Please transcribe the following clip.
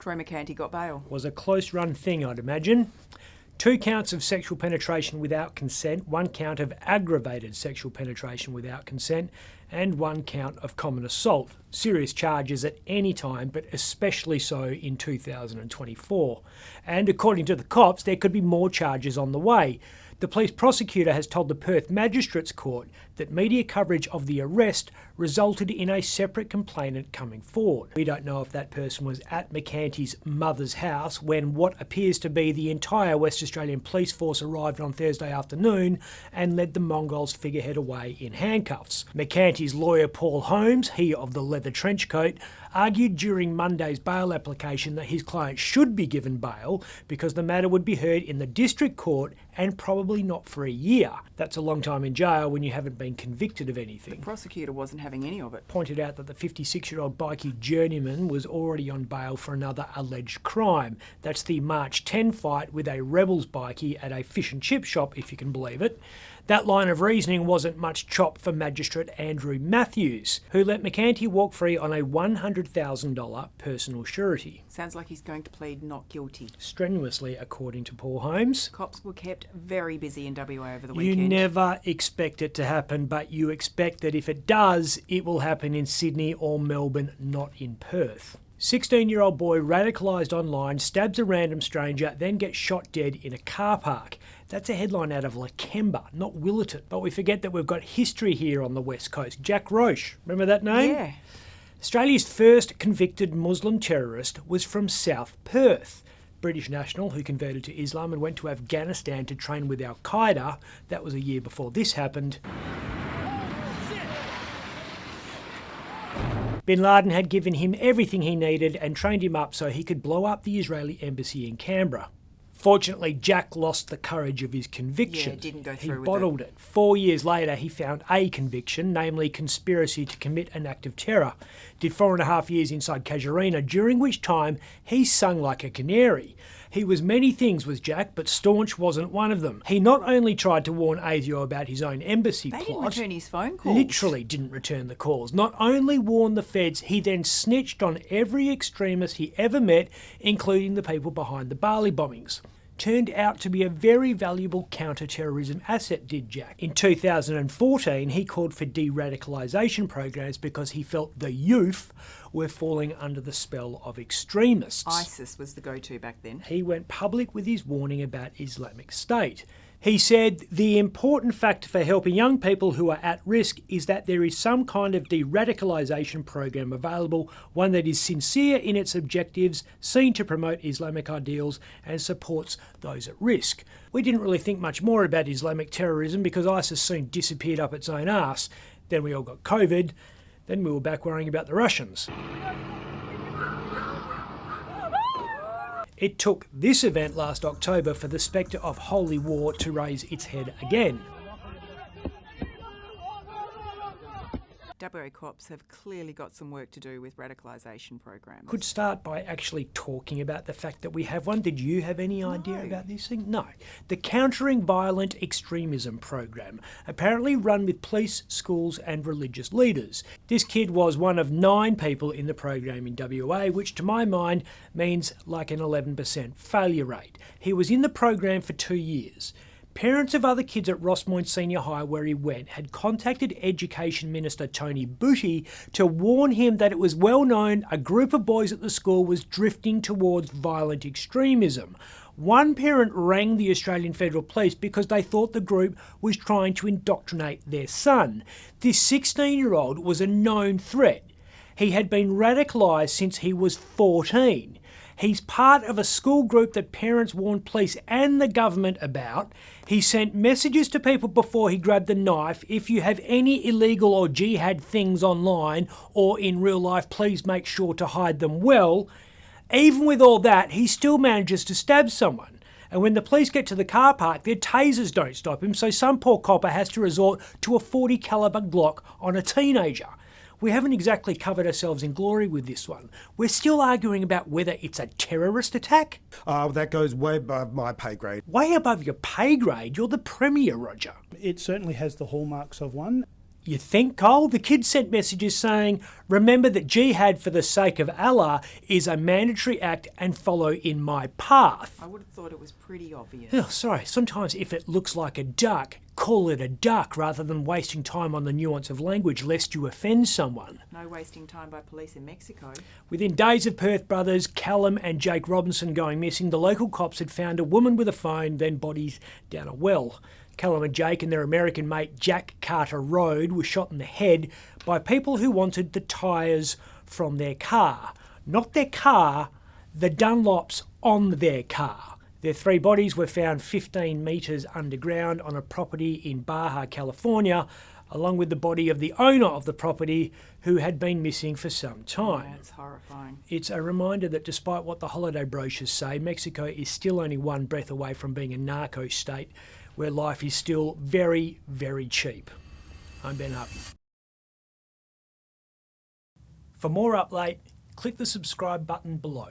Troy Mercanti got bail. Was a close-run thing, I'd imagine. 2 counts of sexual penetration without consent, 1 count of aggravated sexual penetration without consent, and 1 count of common assault. Serious charges at any time, but especially so in 2024. And according to the cops, there could be more charges on the way. The police prosecutor has told the Perth Magistrates Court that media coverage of the arrest resulted in a separate complainant coming forward. We don't know if that person was at Mercanti's mother's house when what appears to be the entire West Australian police force arrived on Thursday afternoon and led the Mongols figurehead away in handcuffs. Mercanti's lawyer Paul Holmes, he of the leather trench coat, argued during Monday's bail application that his client should be given bail because the matter would be heard in the district court and probably not for a year. That's a long time in jail when you haven't been convicted of anything. The prosecutor wasn't having any of it. Pointed out that the 56-year-old bikie journeyman was already on bail for another alleged crime. That's the March 10 fight with a Rebels bikie at a fish and chip shop, if you can believe it. That line of reasoning wasn't much chop for Magistrate Andrew Matthews, who let Mercanti walk free on a $100,000 personal surety. Sounds like he's going to plead not guilty. Strenuously, according to Paul Holmes. Cops were kept very busy in WA over the weekend. You never expect it to happen, but you expect that if it does, it will happen in Sydney or Melbourne, not in Perth. 16-year-old boy radicalised online, stabs a random stranger, then gets shot dead in a car park. That's a headline out of Lakemba, not Willetton. But we forget that we've got history here on the West Coast. Jack Roche, remember that name? Yeah. Australia's first convicted Muslim terrorist was from South Perth. British national who converted to Islam and went to Afghanistan to train with Al-Qaeda. That was a year before this happened. Bin Laden had given him everything he needed and trained him up so he could blow up the Israeli embassy in Canberra. Fortunately, Jack lost the courage of his conviction. Yeah, didn't go through with it. He bottled it. 4 years later, he found a conviction, namely conspiracy to commit an act of terror. Did 4.5 years inside Casuarina, during which time he sung like a canary. He was many things, was Jack, but staunch wasn't one of them. He not only tried to warn ASIO about his own embassy plot... They didn't return his phone calls. Literally didn't return the calls. Not only warned the feds, he then snitched on every extremist he ever met, including the people behind the Bali bombings. Turned out to be a very valuable counter-terrorism asset, did Jack. In 2014, he called for de-radicalisation programs because he felt the youth were falling under the spell of extremists. ISIS was the go-to back then. He went public with his warning about Islamic State. He said, the important factor for helping young people who are at risk is that there is some kind of de-radicalisation program available, one that is sincere in its objectives, seen to promote Islamic ideals and supports those at risk. We didn't really think much more about Islamic terrorism because ISIS soon disappeared up its own arse. Then we all got COVID. Then we were back worrying about the Russians. It took this event last October for the spectre of holy war to raise its head again. WA cops have clearly got some work to do with radicalisation programs. Could start by actually talking about the fact that we have one. Did you have any idea about this thing? No. The Countering Violent Extremism program, apparently run with police, schools and religious leaders. This kid was one of 9 people in the program in WA, which to my mind means like an 11% failure rate. He was in the program for 2 years. Parents of other kids at Rossmoyne Senior High, where he went, had contacted Education Minister Tony Booty to warn him that it was well known a group of boys at the school was drifting towards violent extremism. One parent rang the Australian Federal Police because they thought the group was trying to indoctrinate their son. This 16-year-old was a known threat. He had been radicalised since he was 14. He's part of a school group that parents warned police and the government about. He sent messages to people before he grabbed the knife. If you have any illegal or jihad things online or in real life, please make sure to hide them well. Even with all that, he still manages to stab someone. And when the police get to the car park, their tasers don't stop him, so some poor copper has to resort to a .40 caliber Glock on a teenager. We haven't exactly covered ourselves in glory with this one. We're still arguing about whether it's a terrorist attack. That goes way above my pay grade. Way above your pay grade? You're the Premier, Roger. It certainly has the hallmarks of one. You think, Cole? The kids sent messages saying, remember that jihad for the sake of Allah is a mandatory act and follow in my path. I would have thought it was pretty obvious. Oh, sorry, sometimes if it looks like a duck, call it a duck rather than wasting time on the nuance of language lest you offend someone. No wasting time by police in Mexico. Within days of Perth brothers Callum and Jake Robinson going missing, the local cops had found a woman with a phone, then bodies down a well. Callum and Jake and their American mate Jack Carter Road were shot in the head by people who wanted the tyres from their car. Not their car, the Dunlops on their car. Their 3 bodies were found 15 metres underground on a property in Baja, California, along with the body of the owner of the property who had been missing for some time. Yeah, it's horrifying. It's a reminder that despite what the holiday brochures say, Mexico is still only one breath away from being a narco state where life is still very, very cheap. I'm Ben Harvey. For more update, click the subscribe button below.